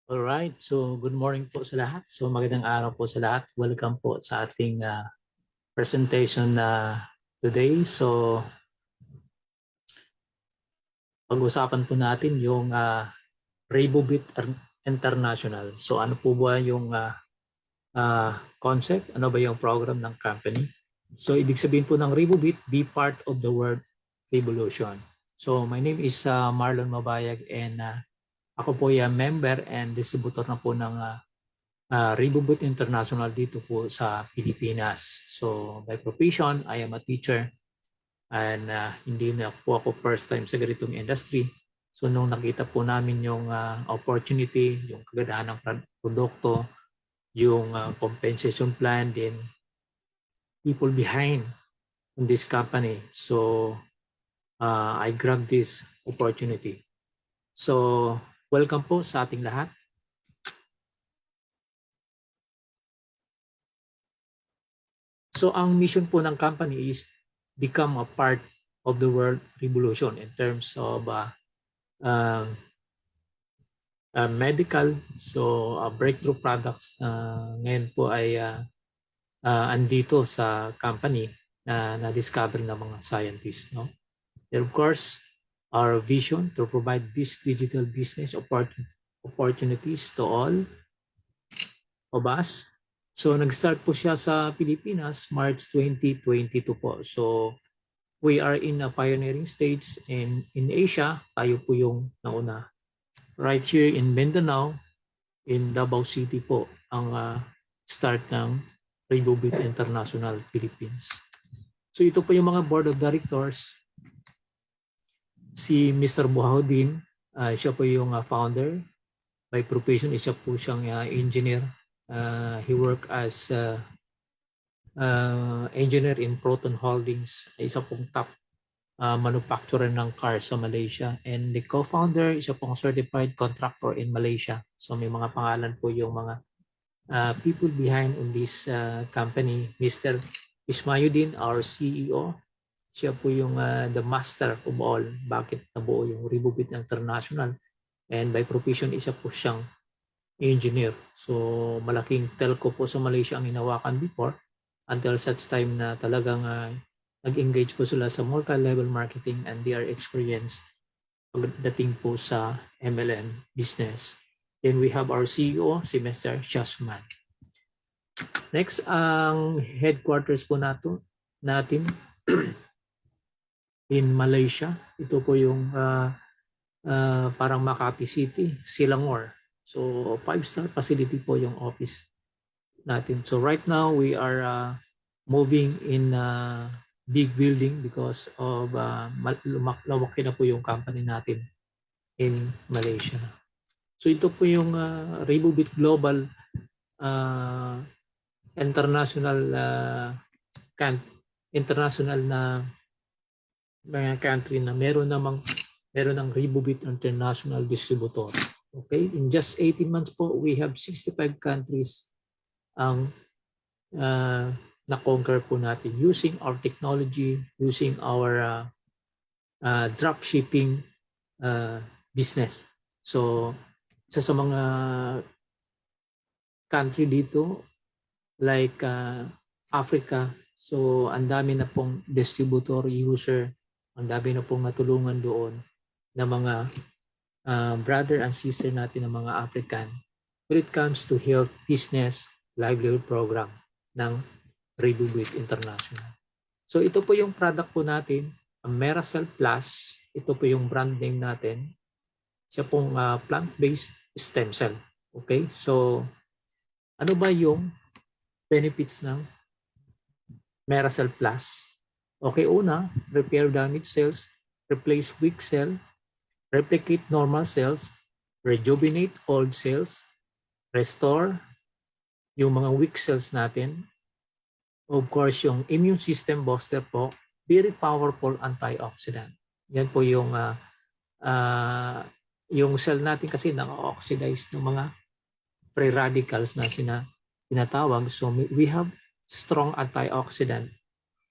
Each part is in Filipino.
Alright, so good morning po sa lahat. So magandang araw po sa lahat. Welcome po sa ating presentation today. So pag-usapan po natin yung Ribobit International. So ano po ba yung concept? Ano ba yung program ng company? So ibig sabihin po ng Ribobit, be part of the world revolution. So my name is Marlon Mabayag and ako po ay member and distributor na po ng Ribobit International dito po sa Pilipinas. So by profession, I am a teacher and hindi na po ako first time sa ganitong industry. So nung nakita po namin yung opportunity, yung kagandahan ng produkto, yung compensation plan, then people behind in this company. So I grabbed this opportunity. So welcome po sa ating lahat. So ang mission po ng company is become a part of the world revolution in terms of uh, medical. So breakthrough products na ngayon po ay andito sa company na na-discover ng mga scientists. No? And of course, our vision to provide this digital business opportunities to all of us. So nag-start po siya sa Pilipinas March 2022 po. So we are in a pioneering stage and in Asia, tayo po yung nauna. Right here in Mindanao, in Davao City po, ang start ng Ribobit International Philippines. So ito po yung mga board of directors. Si Mr. Buhaudin, siya po yung founder. By profession, siya po siyang engineer. He worked as engineer in Proton Holdings, isa pong top manufacturer ng cars sa Malaysia. And the co-founder, isa pong certified contractor in Malaysia. So may mga pangalan po yung mga people behind in this company. Mr. Ismayuddin, our CEO. Siya po yung the master of all. Bakit nabuo yung Ribobit International. And by profession, isa po siyang engineer. So malaking telco po sa Malaysia ang hinawakan before until such time na talagang nag-engage po sila sa multi-level marketing and they are experienced pagdating po sa MLM business. Then we have our CEO, si Mr. Shasman. Next, ang headquarters po natin in Malaysia. Ito po yung parang Makati City, Selangor. So 5-star facility po yung office natin. So right now we are moving in big building because of lumaki na po yung company natin in Malaysia. So ito po yung Ribobit Global international international na mga country na meron ng Ribobit International Distributor. Okay, in just 18 months po, we have 65 countries ang na-conquer po natin using our technology, using our drop shipping business. So, isa sa mga country dito, like Africa, so ang dami na pong distributor, user, ang dami na pong natulungan doon na mga brother and sister natin ng mga African when it comes to health, business, livelihood program ng Ribobit International. So ito po yung product po natin, ang Meracell Plus. Ito po yung brand name natin. Siya pong plant-based stem cell. Okay? So ano ba yung benefits ng Meracell Plus? Okay, una, repair damaged cells, replace weak cell, replicate normal cells, rejuvenate old cells, restore yung mga weak cells natin. Of course, yung immune system booster po, very powerful antioxidant. Yan po yung cell natin kasi na-oxidize ng mga free radicals na tinatawag. So we have strong antioxidant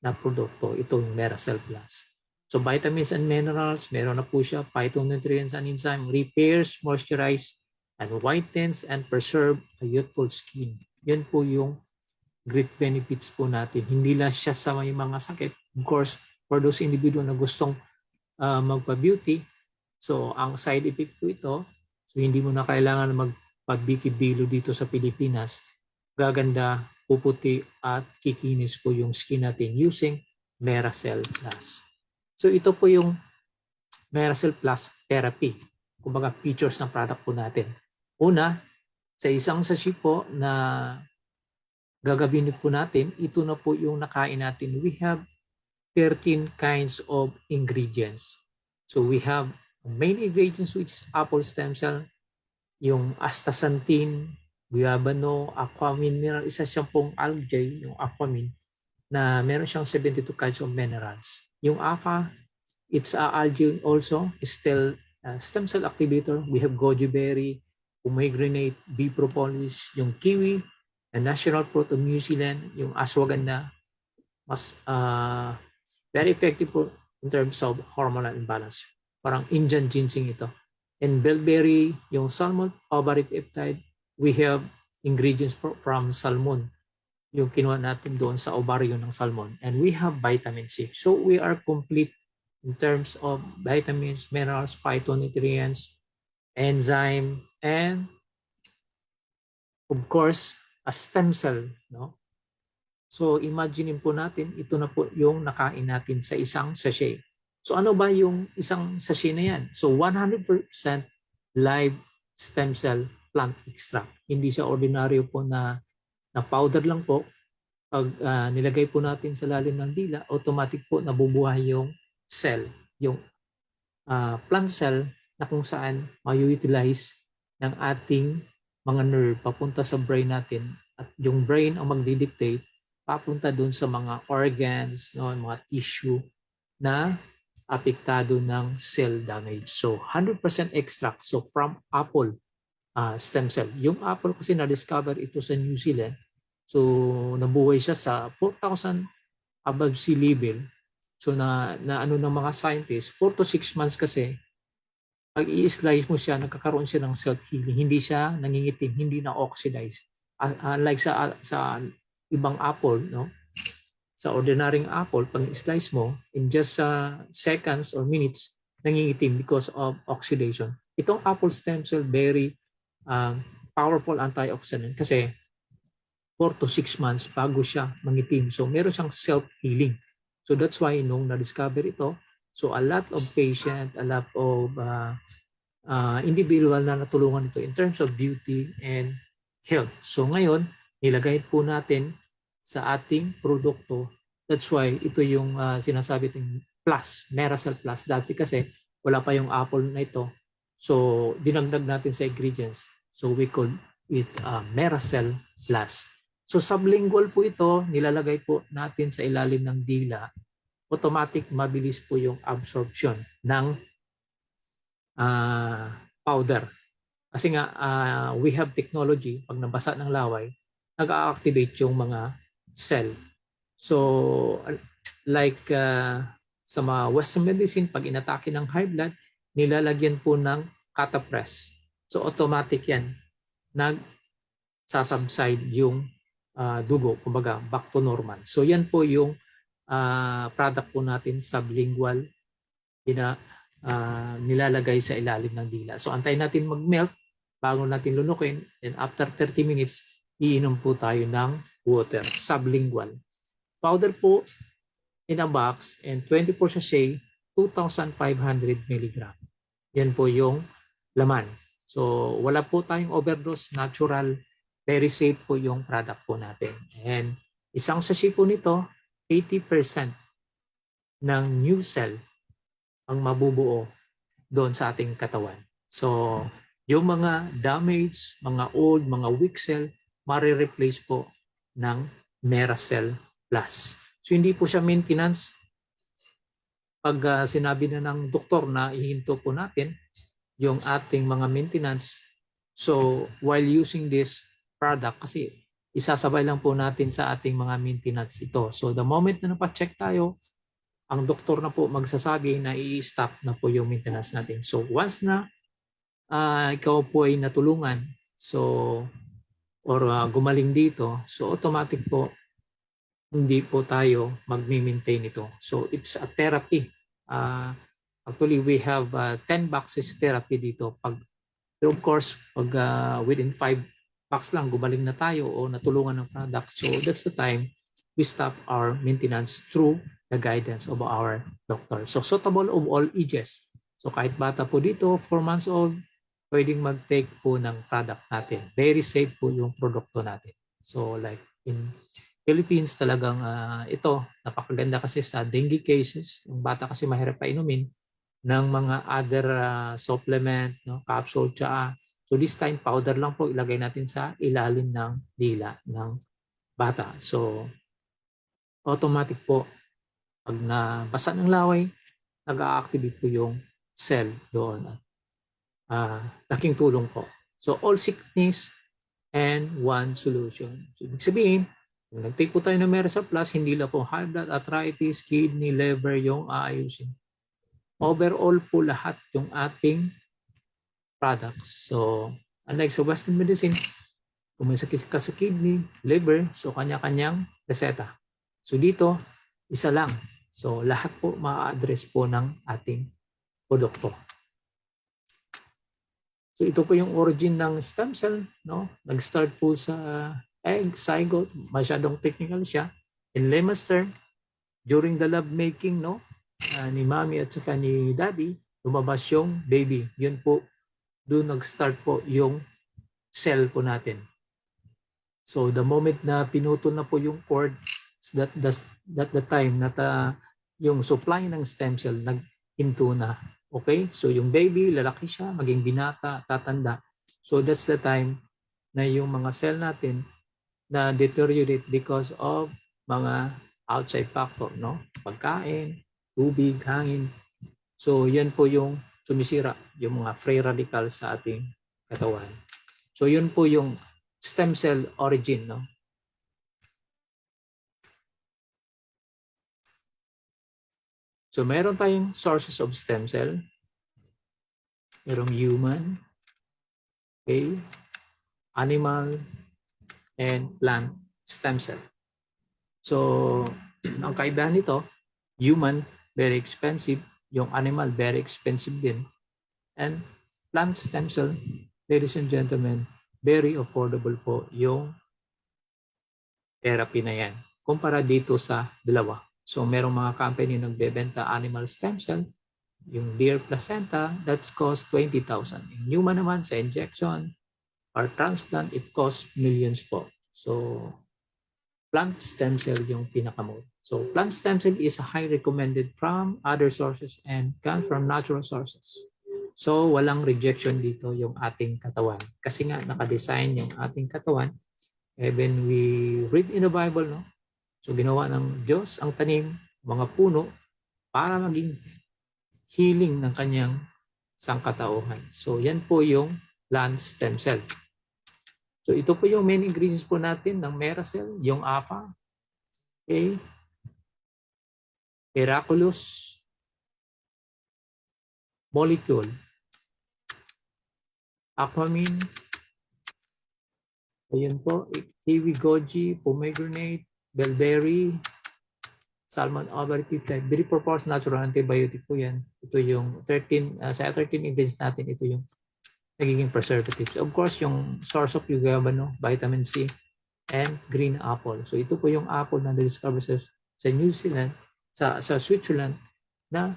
na produkto. Ito yung Meracell Plus. So vitamins and minerals, meron na po siya, phytonutrients and enzyme, repairs, moisturize, and whitens and preserve a youthful skin. Yan po yung great benefits po natin. Hindi lang siya sa may mga sakit. Of course, for those individual na gustong magpa-beauty, so ang side effect po ito, so hindi mo na kailangan magpabiki-bilo dito sa Pilipinas. Gaganda, puputi at kikinis po yung skin natin using Meracell Plus. So ito po yung Meracell Plus Therapy. Kumbaga features ng product po natin. Una, sa isang sachet po na gagawin po natin, ito na po yung nakain natin. We have 13 kinds of ingredients. So we have main ingredients which is apple stem cell, yung astaxanthin, guaiacano, aquamin mineral, isa siyang pong algae, yung aquamin, na meron siyang 72 kinds of minerals. Yung AFA, it's algae also, still stem cell activator. We have goji berry, pomegranate, bee propolis, yung kiwi, the national fruit of New Zealand, yung ashwagandha, mas very effective po in terms of hormonal imbalance. Parang Indian ginseng ito. And bilberry, yung salmon ovary peptide, we have ingredients from salmon, yung kinuha natin doon sa ovaryo ng salmon. And we have vitamin C. So we are complete in terms of vitamins, minerals, phytonutrients, enzyme, and of course, a stem cell. No? So imagine po natin, ito na po yung nakain natin sa isang sachet. So ano ba yung isang sachet na yan? So 100% live stem cell plant extract. Hindi siya ordinaryo po na powder lang po. Pag nilagay po natin sa lalim ng dila, automatic po nabubuhay yung cell, yung plant cell na kung saan ma-utilize ng ating mga nerve papunta sa brain natin. At yung brain ang magdidictate papunta doon sa mga organs, no, mga tissue na apektado ng cell damage. So 100% extract. So from apple stem cell. Yung apple kasi na-discover ito sa New Zealand. So nabuhay siya sa 4,000 above sea level. So na ano ng mga scientists, 4 to 6 months kasi pag i-slice mo siya, nagkakaroon siya ng self-healing. Hindi siya nangingitim, hindi na oxidize. Unlike sa ibang apple, no? Sa ordinaryong apple, pag i-slice mo, in just seconds or minutes, nangingitim because of oxidation. Itong apple stem cell, very powerful antioxidant kasi 4 to 6 months bago siya mangitim. So meron siyang self-healing. So that's why nung na-discover ito, so a lot of patient, a lot of individual na natulungan ito in terms of beauty and health. So ngayon, nilagay po natin sa ating produkto. That's why ito yung sinasabi itong plus, Meracell Plus. Dati kasi wala pa yung apple na ito. So dinagdag natin sa ingredients. So we call it Meracell Plus. So sublingual po ito, nilalagay po natin sa ilalim ng dila. Automatic mabilis po yung absorption ng powder. Kasi nga we have technology, pag nabasa ng laway, nag-activate yung mga cell. So like sa mga Western medicine, pag inatake ng high blood, nilalagyan po ng catapress. So automatic yan. Nagsasubside yung dugo, kumbaga back to normal. So yan po yung product po natin, sublingual, nilalagay sa ilalim ng dila. So antayin natin mag-melt bago natin lunukin, and after 30 minutes, iinom po tayo ng water, sublingual. Powder po in a box and 24 sachet, 2,500 mg. Yan po yung laman. So wala po tayong overdose, natural, very safe po yung product po natin. And isang sachet po nito, 80% ng new cell ang mabubuo doon sa ating katawan. So yung mga damage, mga old, mga weak cell, marireplace po ng Meracell Plus. So hindi po siya maintenance. Pag sinabi na ng doktor na ihinto po natin yung ating mga maintenance, so while using this product, kasi isasabay lang po natin sa ating mga maintenance ito. So the moment na napacheck tayo, ang doktor na po magsasabi na i-stop na po yung maintenance natin. So once na ikaw po ay natulungan, so, or gumaling dito, so automatic po, hindi po tayo magmi-maintain ito. So it's a therapy. Actually, we have 10 boxes therapy dito. Pero of course, pag within 5 box lang, gumaling na tayo o natulungan ng product. So that's the time we stop our maintenance through the guidance of our doctor. So suitable of all ages. So kahit bata po dito, 4 months old, pwedeng mag-take po ng product natin. Very safe po yung produkto natin. So like in Philippines talagang ito, napakaganda kasi sa dengue cases. Yung bata kasi mahirap pa inumin ng mga other supplement, no, capsule, tsaa. So this time, powder lang po ilagay natin sa ilalim ng dila ng bata. So automatic po, pag nabasa ng laway, nag-a-activate po yung cell doon. Laking tulong po. So all sickness and one solution. So ibig sabihin, kung nag-take po tayo ng Mersa Plus, hindi lang po high blood, arthritis, kidney, liver yung aayusin. Overall po lahat yung ating products. So, unlike sa Western medicine, kung may sakit ka sa kidney, liver, so kanya-kanyang reseta. So dito, isa lang. So lahat po ma-address po ng ating produkto. So ito po yung origin ng stem cell, no? Nag-start po sa egg, zygote, masyadong technical siya. In layman's term, during the love making, no, ni mommy at saka ni daddy, lumabas yung baby. Yun po, doon nag-start po yung cell po natin. So the moment na pinutol na po yung cord, that the time na yung supply ng stem cell naghinto na. Okay? So yung baby, lalaki siya, maging binata, tatanda. So that's the time na yung mga cell natin na deteriorate because of mga outside factor, no? Pagkain, tubig, hangin. So yan po yung sumisira, yung mga free radicals sa ating katawan. So yun po yung stem cell origin, no? So meron tayong sources of stem cell. Merong human, okay, animal, and plant stem cell. So ang kaibahan nito, human, very expensive. Yung animal, very expensive din. And plant stem cell, ladies and gentlemen, very affordable po yung therapy na yan. Kumpara dito sa dalawa. So merong mga company nagbebenta animal stem cell, yung deer placenta, that's cost 20,000. Yung human naman sa injection or transplant, it costs millions po. So plant stem cell yung pinakamura. So plant stem cell is highly recommended from other sources and comes from natural sources. So walang rejection dito yung ating katawan. Kasi nga nakadesign yung ating katawan. Even we read in the Bible, no? So ginawa ng Diyos ang tanim, mga puno, para maging healing ng kanyang sangkatauhan. So yan po yung plant stem cell. So ito po yung main ingredients po natin ng Meracell, yung APA, okay, Miraculous molecule, Aquamin, ayun po, kiwi goji, pomegranate, bellberry, salmon ovary peptide, very purpose natural antibiotic po yan. Ito yung 13, sa 13 ingredients natin, ito yung nagiging preservatives. Of course, yung source of Yugabano, vitamin C, and green apple. So ito po yung apple na na-discover sa New Zealand, sa Switzerland, na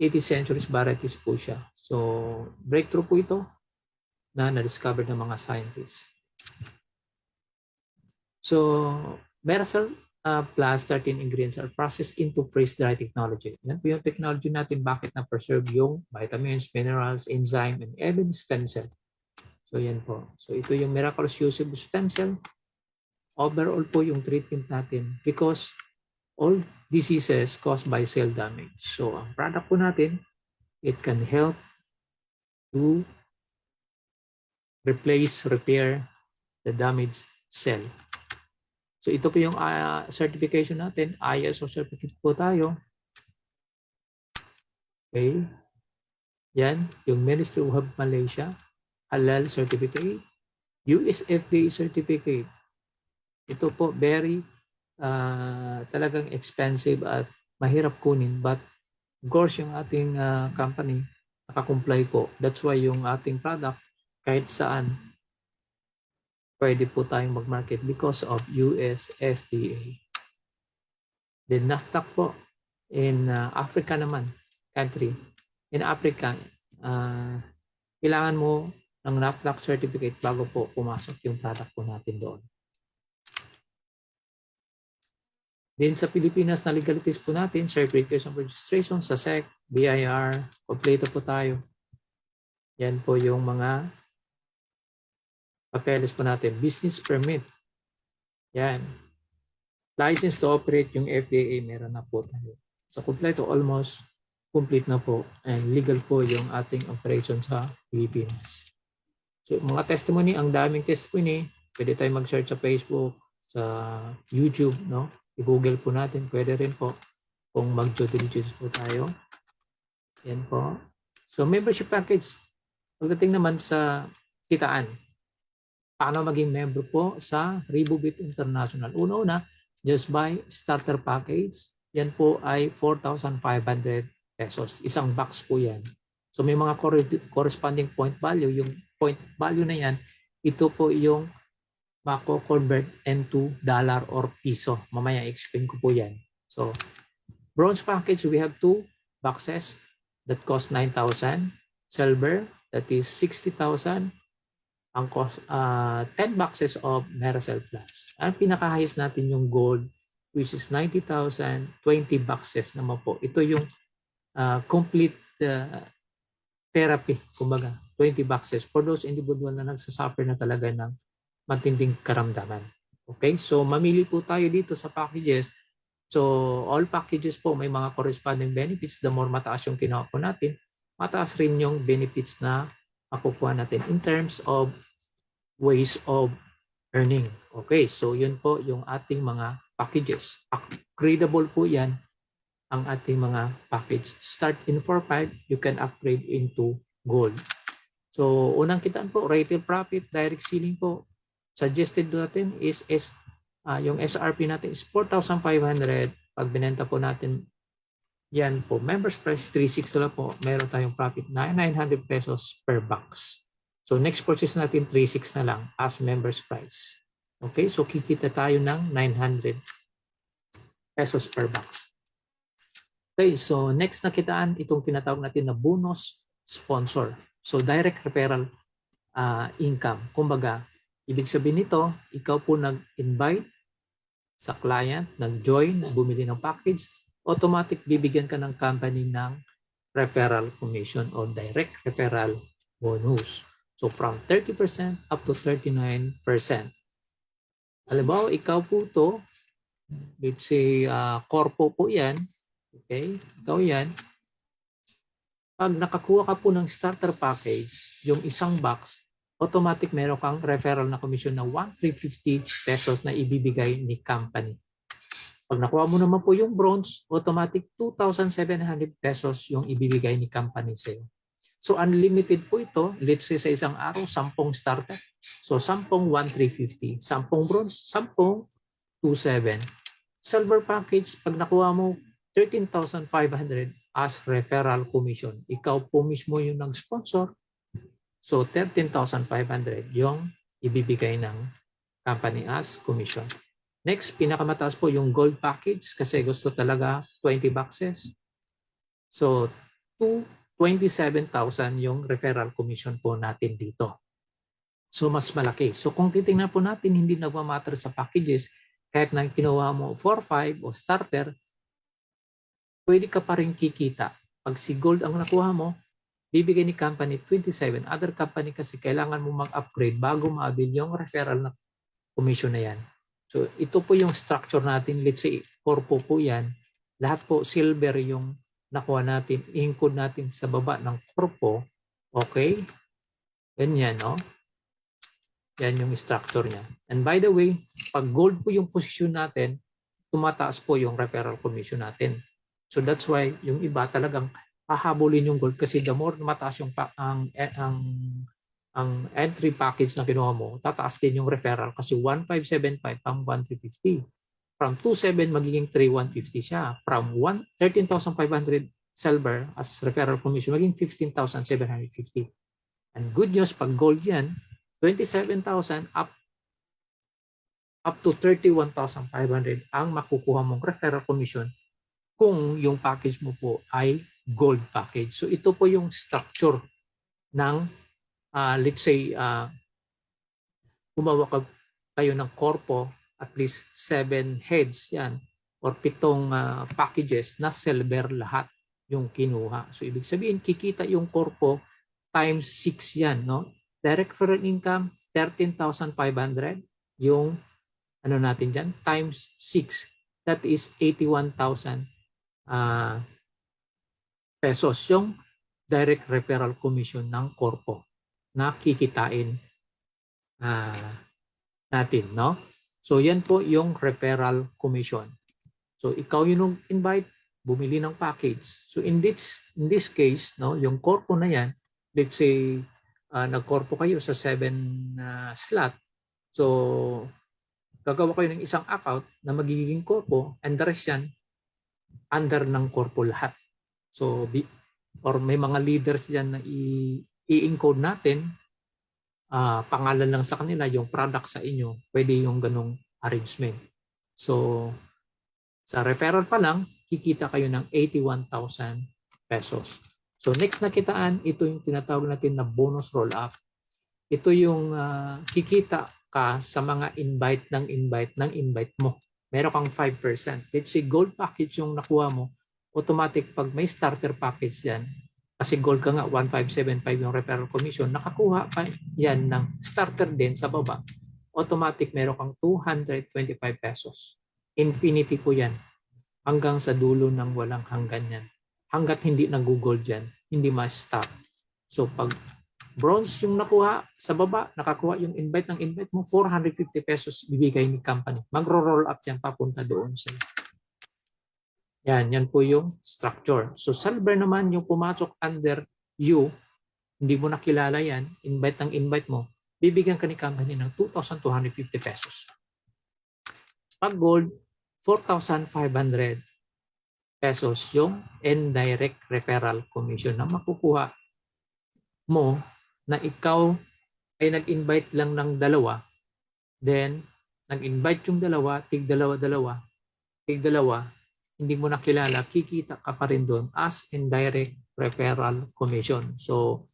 18th century varieties po siya. So breakthrough po ito na na-discover ng mga scientists. So Meracell plus 13 ingredients are processed into freeze-dry technology. Yan po yung technology natin bakit na-preserve yung vitamins, minerals, enzyme, and even stem cell. So yan po. So ito yung miraculous use of stem cell. Overall po yung treatment natin because all diseases caused by cell damage. So ang product po natin, it can help to replace, repair the damaged cell. So ito po yung certification natin, ISO certificate po tayo. Okay. Yan, yung Ministry of Health Malaysia. halal certificate, US FDA certificate. Ito po very talagang expensive at mahirap kunin, but of course yung ating company nakakomply po. That's why yung ating product kahit saan pwede po tayong mag-market because of US FDA. Then NAFTA po in Africa naman, country. In Africa, kailangan mo ng NAFTA certificate bago po pumasok yung product po natin doon. Then sa Pilipinas na legalities po natin, certification of registration sa SEC, BIR, kompleto po tayo. Yan po yung mga papeles po natin. Business permit. Yan. License to operate yung FDA, meron na po tayo. So kompleto, almost complete na po. And legal po yung ating operation sa Pilipinas. So mga testimony, ang daming testimony. Pwede tayo mag-search sa Facebook, sa YouTube, no? I-google po natin, pwede rin po kung mag-due diligence po tayo. Yan po. So membership package, pagdating naman sa kitaan, paano maging member po sa Ribubit International? Una-una, just buy starter package. Yan po ay 4,500 pesos. Isang box po yan. So may mga corresponding point value. Yung point value na yan, ito po yung mako-convert into dollar or piso. Mamaya explain ko po yan. So, bronze package, we have 2 boxes that cost 9,000. Silver, that is 60,000. Ang cost, 10 boxes of Meracel Plus. Ang pinaka-highest natin yung gold, which is 90,000, 20 boxes naman po. Ito yung complete therapy, kumbaga, 20 boxes for those individual na nagsasuffer na talaga ng matinding karamdaman. Okay? So, mamili po tayo dito sa packages. So, all packages po may mga corresponding benefits. The more mataas yung kinuha po natin, mataas rin yung benefits na makukuha natin in terms of ways of earning. Okay? So, yun po yung ating mga packages. Upgradable po yan ang ating mga package. Start in 4.5, you can upgrade into gold. So, unang kitaan po, retail profit, direct selling po. Suggested natin is yung SRP natin is 4,500. Pag binenta po natin yan po, members price 3,600 lang po, meron tayong profit na 900 pesos per box. So next purchase natin 3,600 na lang as members price. Okay, so kikita tayo ng 900 pesos per box. Okay, so next na kitaan itong tinatawag natin na bonus sponsor. So direct referral income. Kumbaga, ibig sabihin nito, ikaw po nag-invite sa client, nag-join, bumili ng package, automatic bibigyan ka ng company ng referral commission o direct referral bonus. So from 30% up to 39%. Halimbawa, ikaw po to, let's say corpo po yan, okay, ikaw yan, pag nakakuha ka po ng starter package, yung isang box, automatic meron kang referral na commission na 1,350 pesos na ibibigay ni company. Pag nakuha mo naman po yung bronze, automatic 2,700 pesos yung ibibigay ni company sa'yo. So unlimited po ito. Let's say sa isang araw, 10 starter. So 10 1,350. 10 bronze, 10 2,700. Silver package, pag nakuha mo 13,500 as referral commission. Ikaw po mismo yung nag-sponsor. So 13,500 yung ibibigay ng company as commission. Next, pinakamataas po yung gold package kasi gusto talaga 20 boxes. So 27,000 yung referral commission po natin dito. So mas malaki. So kung titingnan po natin, hindi nagmamatter sa packages, kahit na kinuha mo 4-5 o starter, pwede ka pa rin kikita. Pag si gold ang nakuha mo, bibigay ni company 27. Other company kasi kailangan mo mag-upgrade bago maabil yung referral na commission na yan. So ito po yung structure natin. Let's say, corpo po yan. Lahat po silver yung nakuha natin. I-encode natin sa baba ng corpo. Okay? Ganyan, no? Yan yung structure niya. And by the way, pag gold po yung position natin, tumataas po yung referral commission natin. So that's why yung iba talagang hahabulin yung gold kasi the more mataas yung ang ang entry package na kinuha mo, tataas din yung referral kasi 1,575 pang 1,350. From 2,700 magiging 3,150 siya. From 13,500 silver as referral commission, magiging 15,750. And good news, pag gold yan, 27,000 up to 31,500 ang makukuha mong referral commission kung yung package mo po ay gold package. So ito po yung structure ng let's say gumawa kayo ng corpo, at least 7 heads yan or 7 packages na silver lahat yung kinuha. So ibig sabihin kikita yung corpo times 6 yan, no? Direct foreign income 13,500 yung ano natin diyan times 6, that is 81,000 pesos yung direct referral commission ng corpo na kikitain natin, no? So yan po yung referral commission. So ikaw yung invite, bumili ng package. So in this case, no, yung corpo na yan, let's say nagkorpo kayo sa 7 slot. So gagawa kayo ng isang account na magiging corpo and the rest yan under ng corpo lahat. So or may mga leaders dyan na i-encode natin, pangalan lang sa kanila, yung product sa inyo, pwede yung ganong arrangement. So sa referral pa lang, kikita kayo ng 81,000 pesos. So next na kitaan, ito yung tinatawag natin na bonus roll-up. Ito yung kikita ka sa mga invite mo. Meron kang 5%. Let's say gold package yung nakuha mo, automatic pag may starter package yan, kasi gold ka nga, 1,575 yung referral commission, nakakuha pa yan ng starter din sa baba. Automatic meron kang 225 pesos. Infinity po yan. Hanggang sa dulo ng walang hanggan yan. Hanggat hindi nag-gold yan, hindi ma-stop. So pag bronze yung nakuha sa baba, nakakuha yung invite mo, 450 pesos bibigay ni company. Magro-roll up yan papunta doon sa yan po yung structure. So silver naman yung pumasok under you, hindi mo nakilala yan, invite mo, bibigyan ka ni company ng 2,250 pesos. Pag gold, 4,500 pesos yung indirect referral commission na makukuha mo na ikaw ay nag-invite lang ng dalawa, then nag-invite yung dalawa, tig dalawa, hindi mo nakilala, kikita ka pa rin doon as indirect referral commission. So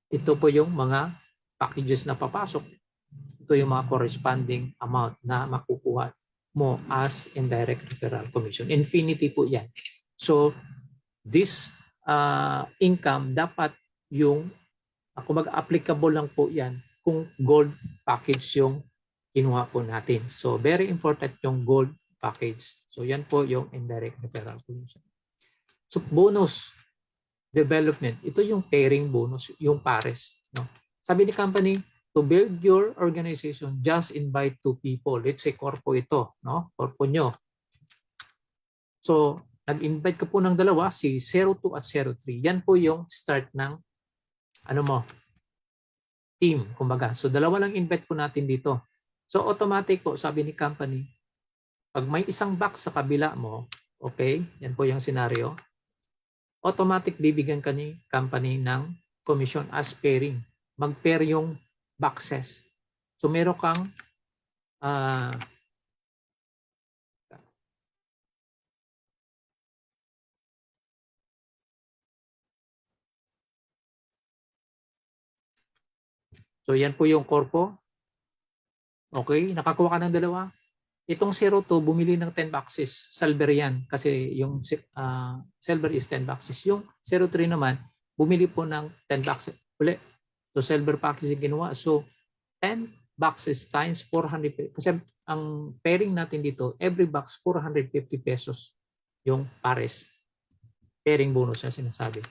ito po yung mga packages na papasok. Ito yung mga corresponding amount na makukuha mo as indirect referral commission. Infinity po yan. So this income dapat yung applicable lang po yan kung gold package yung kinuha po natin. So very important yung gold package. So yan po yung indirect referral commission. So bonus development, ito yung pairing bonus, yung pares. No? Sabi ni company, to build your organization, just invite 2 people. Let's say corpo ito, no? Corpo nyo. So nag-invite ka po ng dalawa, si 02 at 03. Yan po yung start ng team, kumbaga. So dalawa lang invite po natin dito. So automatic po, sabi ni company, pag may isang box sa kabila mo, okay, yan po yung scenario, automatic bibigyan ka ni company ng commission as pairing. Mag-pair yung boxes. So meron kang so yan po yung corpo. Okay, nakakuha ka ng dalawa. Itong 02, bumili ng 10 boxes. Silver yan kasi yung silver is 10 boxes. Yung 03 naman, bumili po ng 10 boxes. Uli. So silver package yung ginawa. So 10 boxes times 450. Kasi ang pairing natin dito, every box 450 pesos yung pares. Pairing bonus na sinasabi.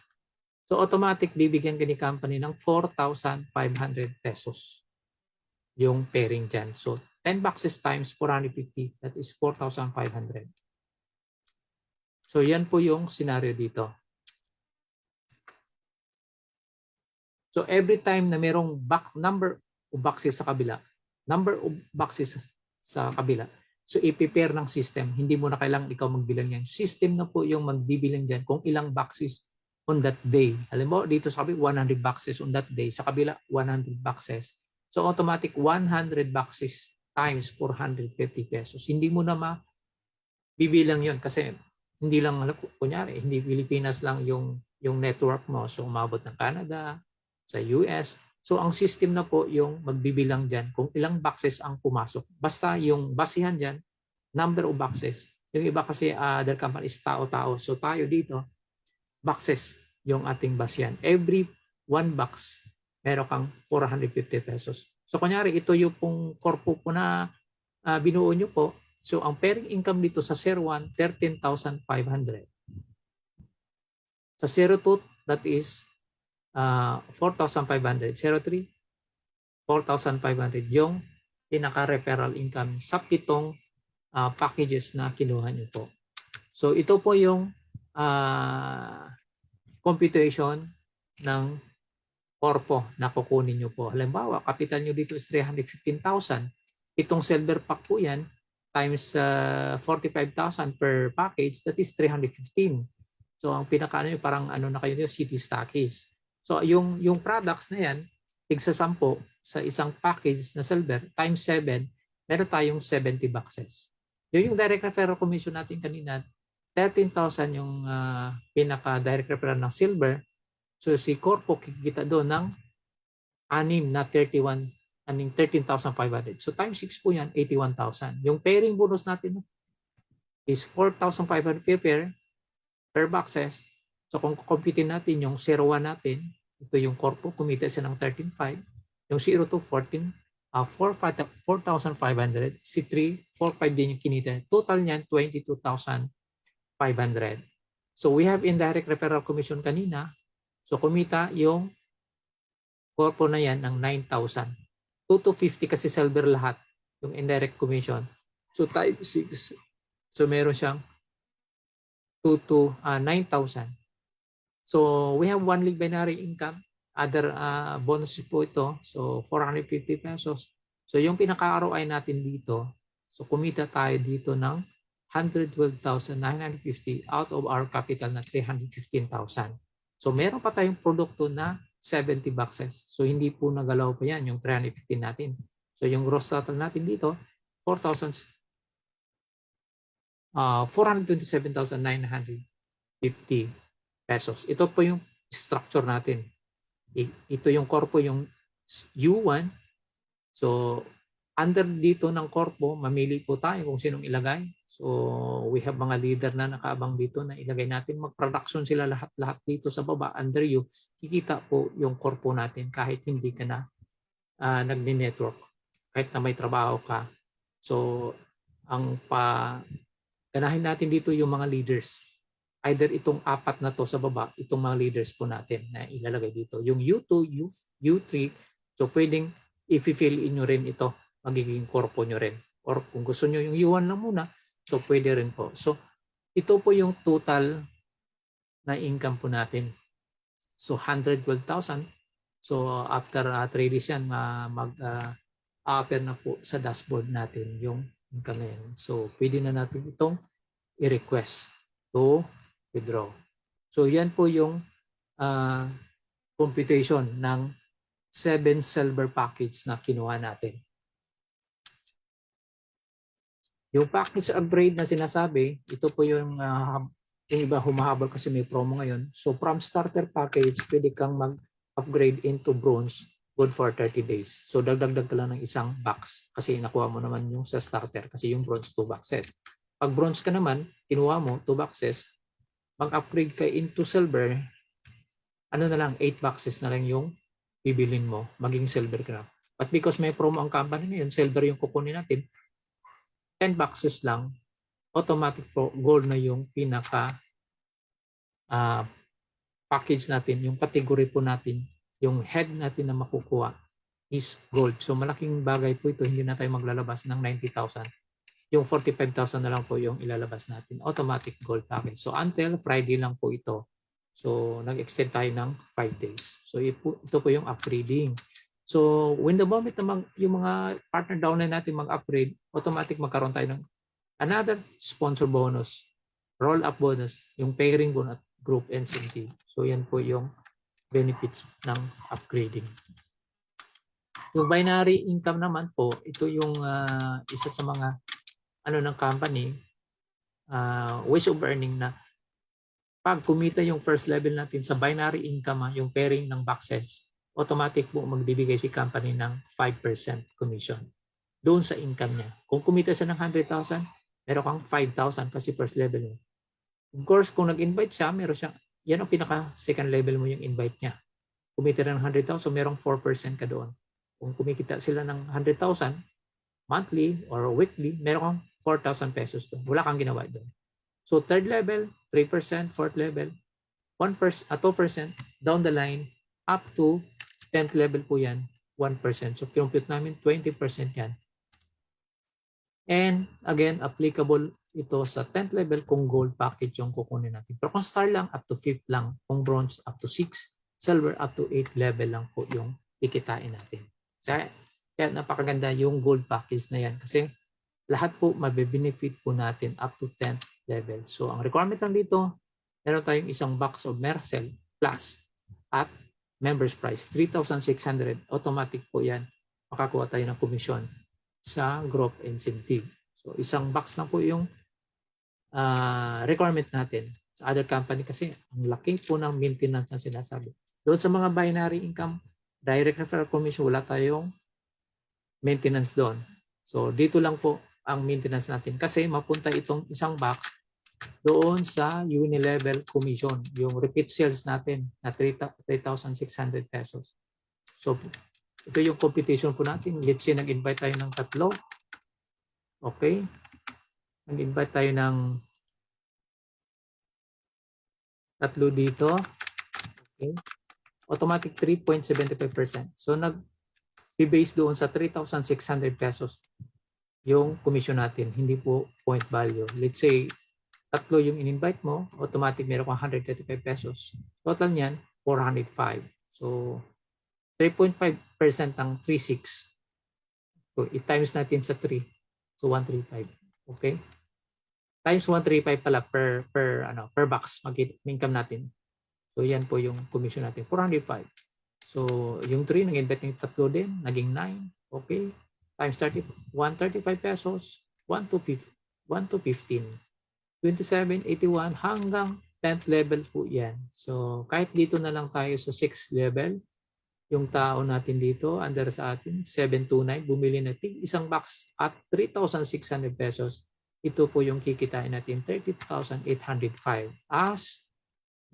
So automatic bibigyan ka ni company ng 4,500 pesos yung pairing dyan. So 10 boxes times 450, that is 4,500. So yan po yung scenario dito. So every time na merong number of boxes sa kabila, so i-prepare ng system. Hindi mo na kailangan ikaw magbilang yan. System na po yung magbibilang dyan kung ilang boxes on that day. Alam mo, dito sa kabila, 100 boxes on that day. Sa kabila, 100 boxes. So automatic 100 boxes times 450 pesos. Hindi mo na mabibilang yon kasi hindi lang, kunyari, hindi Pilipinas lang yung network mo. So umabot ng Canada, sa US. So ang system na po yung magbibilang dyan kung ilang boxes ang pumasok. Basta yung basihan dyan, number of boxes. Yung iba kasi other company is tao-tao. So tayo dito, boxes yung ating basihan. Every one box, meron kang 450 pesos. So kunyari, ito yung pong korpo po na binuo nyo po. So ang pairing income dito sa 01, 13,500. Sa 02, that is 4,500. 03, 4,500 yung pinaka-referral income sa pitong packages na kinuha nyo po. So ito po yung computation ng korpo na kukunin nyo po. Halimbawa, capital nyo dito is 315,000. Itong silver pack po yan times 45,000 per package, that is 315. So ang pinaka parang na kayo dito, city stockies. So yung products na yan, tigsa 10 sa isang package na silver times 7, meron tayong 70 boxes. Yung direct referral commission natin kanina, 13,000 yung pinaka direct referral ng silver. So si Corpo kikita doon ng 13,500. So times 6 po yan, 81,000. Yung pairing bonus natin is 4,500 per boxes. So kung computein natin yung 01 natin, ito yung Corpo, kumita siya ng 13,500. Yung 02, 4,500. Si 3, 4,500 din yung kinita. Total niyan, 22,500. So we have indirect referral commission kanina. So kumita yung Corpo na yan ng 9,000. 2,250 kasi silver lahat, yung indirect commission. So type 6. So meron siyang 9,000. So we have one league binary income, other bonuses po ito. So 450 pesos. So yung pinaka-ROI natin dito, so kumita tayo dito ng 112,950 out of our capital na 315,000. So meron pa tayong produkto na 70 boxes. So hindi po nagalaw pa yan yung 315 natin. So yung gross total natin dito, 427,950 pesos. Ito po yung structure natin. Ito yung Corpo, yung U1. So under dito ng Corpo, mamili po tayo kung sinong ilagay. So we have mga leader na nakaabang dito na ilagay natin. Mag-production sila lahat dito sa baba under you. Kikita po yung Corpo natin kahit hindi ka na nagni-network. Kahit na may trabaho ka. So ang ganahin natin dito yung mga leaders. Either itong apat na to sa baba, itong mga leaders po natin na ilalagay dito. Yung U2, U3, so pwedeng i-fill in nyo rin ito, magiging Corpo nyo rin. Or kung gusto nyo yung U1 lang muna, so pwede rin po. So ito po yung total na income po natin. So 112,000. So after 3 days yan, mag-appear na po sa dashboard natin yung income na yan. So pwede na natin itong i-request to withdraw. So yan po yung computation ng 7 silver package na kinuha natin. Yung package upgrade na sinasabi, ito po yung iba humahabol kasi may promo ngayon. So from starter package, pwede kang mag-upgrade into bronze, good for 30 days. So dagdag ka lang ng isang box kasi nakuha mo naman yung sa starter kasi yung bronze 2 boxes. Pag bronze ka naman, kinuha mo 2 boxes, mag-upgrade ka into silver, ano na lang, 8 boxes na lang yung bibilin mo, maging silver ka na. But because may promo ang company ngayon, silver yung kukunin natin, 10 boxes lang, automatic gold na yung pinaka package natin, yung category po natin, yung head natin na makukuha is gold. So malaking bagay po ito, hindi na tayo maglalabas ng 90,000. Yung 45,000 na lang po yung ilalabas natin, automatic gold package. So until Friday lang po ito. So, nag-extend tayo ng 5 days. So, ito po yung upgrading. So, when the moment na yung mga partner downline natin mag-upgrade, automatic magkaroon tayo ng another sponsor bonus, roll-up bonus, yung pairing bonus at group incentive. So, yan po yung benefits ng upgrading. Yung binary income naman po, ito yung isa sa mga ng company, ways of earning na pag kumita yung first level natin sa binary income, yung pairing ng boxes, automatic po magbibigay si company ng 5% commission doon sa income niya. Kung kumita siya ng 100,000, meron kang 5,000 kasi first level mo. Of course, kung nag-invite siya, meron siya, yan ang pinaka second level mo yung invite niya. Kumita ng 100,000, merong 4% ka doon. Kung kumikita sila ng 100,000 monthly or weekly, meron kang 4,000 pesos doon. Wala kang ginawa doon. So third level, 3%, fourth level, 1%, 2% down the line, up to 10th level po yan, 1%. So kinumpute namin 20% yan. And again, applicable ito sa 10th level kung gold package yung kukunin natin. Pero kung star lang, up to 5th lang. Kung bronze, up to 6. Silver, up to 8 level lang po yung kikitain natin. Kaya napakaganda yung gold package na yan. Kasi lahat po mabe-benefit po natin up to 10th level. So, ang requirement lang dito, meron tayong isang box of Mercel Plus at members price, 3,600. Automatic po yan. Makakuha tayo ng komisyon sa group incentive. So, isang box lang po yung requirement natin. Sa other company kasi, ang laki po ng maintenance na sinasabi. Doon sa mga binary income, direct referral commission, wala tayong maintenance doon. So, dito lang po ang maintenance natin kasi mapunta itong isang box doon sa unilevel commission, yung repeat sales natin na 3,600 pesos. So, ito yung competition po natin. Let's say, nag-invite tayo ng 3. Okay? Nag-invite tayo ng 3 dito. Okay? Automatic 3.75%. So, nag-base doon sa 3,600 pesos yung commission natin, hindi po point value. Let's say, 3 yung in-invite mo, automatic meron kang 135 pesos. Total niyan, 405. So, 3.5% ng 36. So, i-times natin sa 3. So, 135. Okay? Times 135 pala per box mag-income natin. So, yan po yung commission natin, 405. So, yung 3, nag-invite ng 3 din, naging 9. Okay? Times 30, 135 pesos, 1 to 15. 27, 81 hanggang 10th level po yan. So, kahit dito na lang tayo sa 6th level, yung tao natin dito, under sa atin, 729, bumili natin isang box at 3,600 pesos. Ito po yung kikitain natin, 30,805 as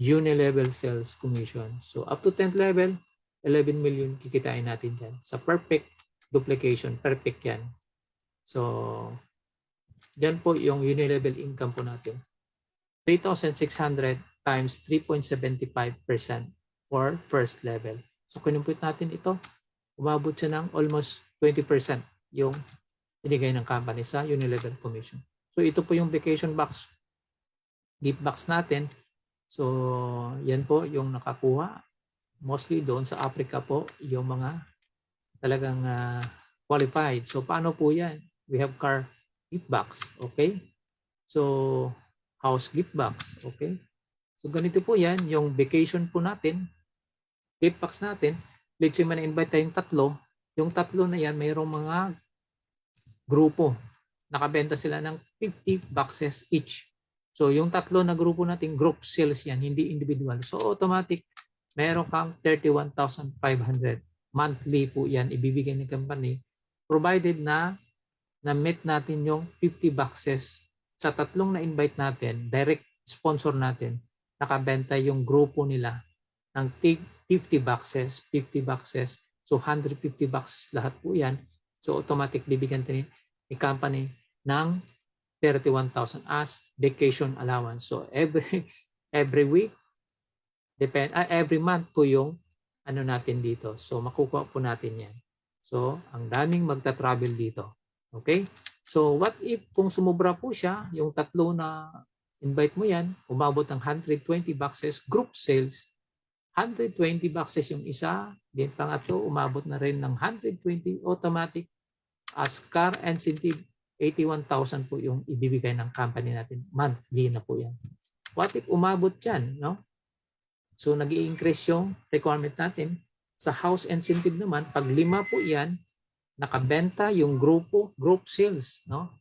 unilevel sales commission. So, up to 10th level, 11 million kikitain natin dyan. Sa perfect duplication, perfect yan. So, dyan po yung unilevel income po natin. 3,600 times 3.75% for first level. So, kinumpute natin ito, umabot siya ng almost 20% yung binigay ng company sa unilevel commission. So, ito po yung vacation box, gift box natin. So, yan po yung nakakuha. Mostly doon sa Africa po, yung mga talagang qualified. So, paano po yan? We have car gift box, okay? So, house gift box, okay? So, ganito po yan, yung vacation po natin, gift box natin, let's say man-invite tayong 3, yung 3 na yan, mayroong mga grupo. Nakabenta sila ng 50 boxes each. So, yung 3 na grupo natin, group sales yan, hindi individual. So, automatic, meron kang 31,500. Monthly po yan, ibibigay ng company, provided na na-meet natin yung 50 boxes sa 3 na invite natin, direct sponsor natin, nakabenta yung grupo nila ng 50 boxes, so 150 boxes lahat po yan. So automatic bibigyan din ni company ng 31,000 as vacation allowance. So every week, every month po yung ano natin dito. So makukuha po natin yan. So ang daming magta-travel dito. Okay? So what if kung sumubra po siya, yung 3 na invite mo yan, umabot ng 120 boxes, group sales, 120 boxes yung isa, then pangatlo, umabot na rin ng 120 automatic as car incentive, 81,000 po yung ibibigay ng company natin. Monthly na po yan. What if umabot yan, no? So, nag-i-increase yung requirement natin. Sa house incentive naman, pag 5 po yan, nakabenta yung group sales, no?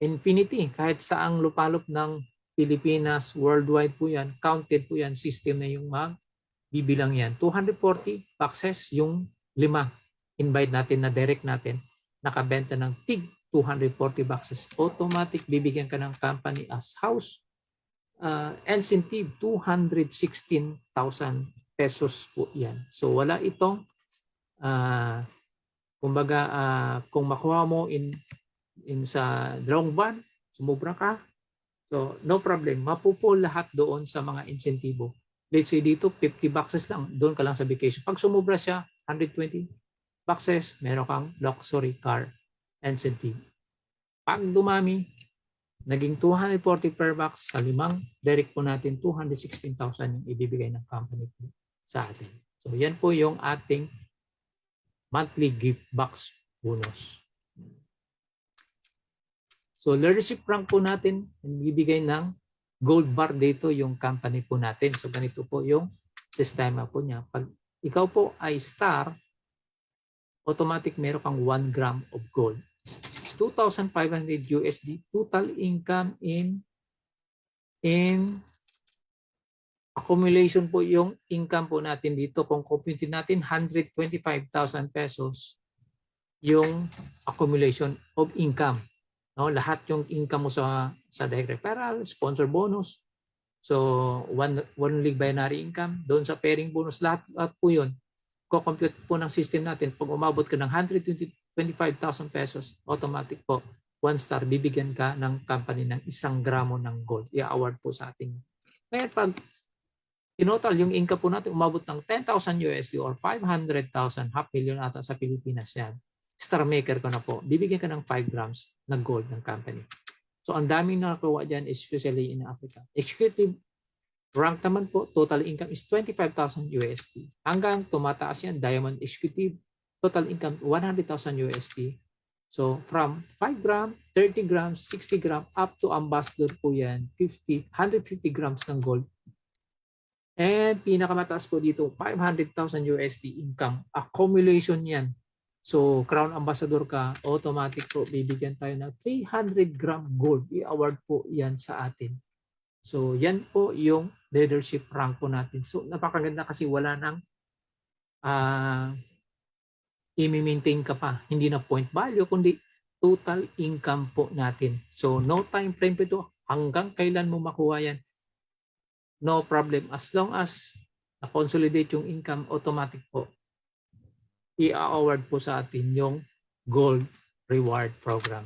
Infinity, kahit saang lupalop ng Pilipinas, worldwide po yan, counted po yan, system na yung magbibilang yan. 240 boxes, yung 5 invite natin na direct natin, nakabenta ng tig 240 boxes. Automatic, bibigyan ka ng company as house incentive, 216,000 pesos po yan. So wala itong kumbaga kung makuha mo in sa long run, sumubra ka, so no problem, mapupul lahat doon sa mga insentibo. Let's say dito 50 boxes lang, doon ka lang sa vacation. Pag sumubra siya 120 boxes, meron kang luxury car incentive. Pag dumami, naging 240 per box, sa 5 direct po natin 216,000 yung ibibigay ng company sa atin. So yan po yung ating monthly gift box bonus. So leadership rank po natin, bibigay ng gold bar dito yung company po natin. So ganito po yung sistema po niya. Pag ikaw po ay star, automatic meron kang 1 gram of gold. 2,500 USD total income in accumulation po yung income po natin dito. Kung compute natin 125,000 pesos yung accumulation of income. No, lahat yung income mo sa direct referral, sponsor bonus. So one league binary income, doon sa pairing bonus, lahat po 'yun. Ko-compute po ng system natin. Pag umabot ka ng 125,000 pesos, automatic po 1 star, bibigyan ka ng company ng 1 gramo ng gold. I-award po sa ating. Ngayon pag tinotal yung income po natin, umabot ng 10,000 USD or 500,000, half million ata sa Pilipinas yan. Star maker ko na po, bibigyan ka ng 5 grams na gold ng company. So ang daming nakakuha dyan, especially in Africa. Executive rank naman po, total income is 25,000 USD. Hanggang tumataas yan, Diamond Executive, total income 100,000 USD. So from 5 gram, 30 grams, 60 gram, up to ambassador po yan, 150 grams ng gold. And pinakamataas po dito, 500,000 USD income. Accumulation yan. So, Crown Ambassador ka, automatic po, bibigyan tayo ng 300 gram gold. I-award po yan sa atin. So, yan po yung leadership rank po natin. So, napakaganda kasi wala nang i-maintain ka pa. Hindi na point value, kundi total income po natin. So, no time frame po ito. Hanggang kailan mo makuha yan? No problem. As long as na-consolidate yung income, automatic po i-award po sa atin yung gold reward program.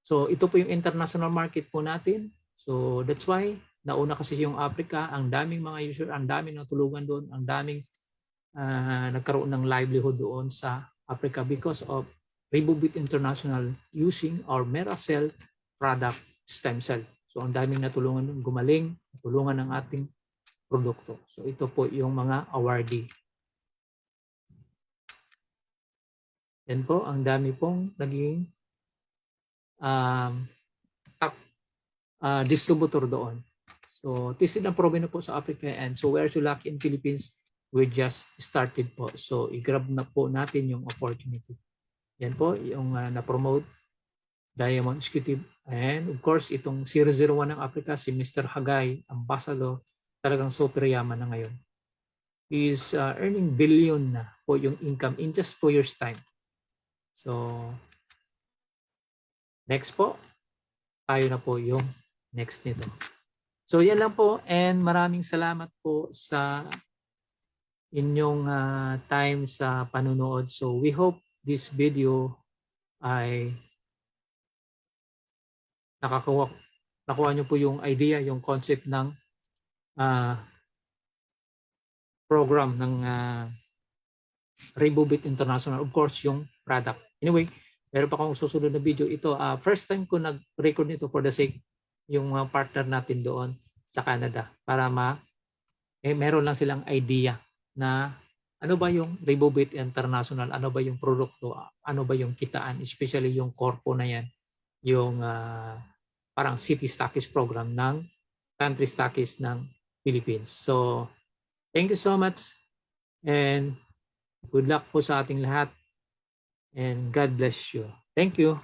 So ito po yung international market po natin. So that's why nauna kasi yung Africa, ang daming mga user, ang daming natulungan doon, ang daming nagkaroon ng livelihood doon sa Africa because of Ribobit International using our Meracell product stem cell. So ang daming natulungan doon, gumaling, natulungan ng ating produkto. So ito po yung mga awardee. Yan po, ang dami pong naging top distributor doon. So, tested na proven na po sa Africa, and so we're so lucky in Philippines, we just started po. So, i-grab na po natin yung opportunity. Yan po, yung na-promote Diamond Executive. And of course, itong 001 ng Africa, si Mr. Hagay, Ambassador, talagang super yaman na ngayon. He is earning billion na po yung income in just 2 years time. So, next po, tayo na po yung next nito. So, yan lang po, and maraming salamat po sa inyong time sa panunood. So, we hope this video ay nakuha nyo po yung idea, yung concept ng program ng Ribobit International. Of course, yung product. Anyway, meron pa akong susunod na video. Ito, first time ko nag-record nito for the sake yung mga partner natin doon sa Canada para meron lang silang idea na ano ba yung Ribobit International, ano ba yung produkto, ano ba yung kitaan, especially yung corpo na yan, yung parang city stockist program ng country stockist ng Philippines. So, thank you so much and good luck po sa ating lahat and God bless you. Thank you.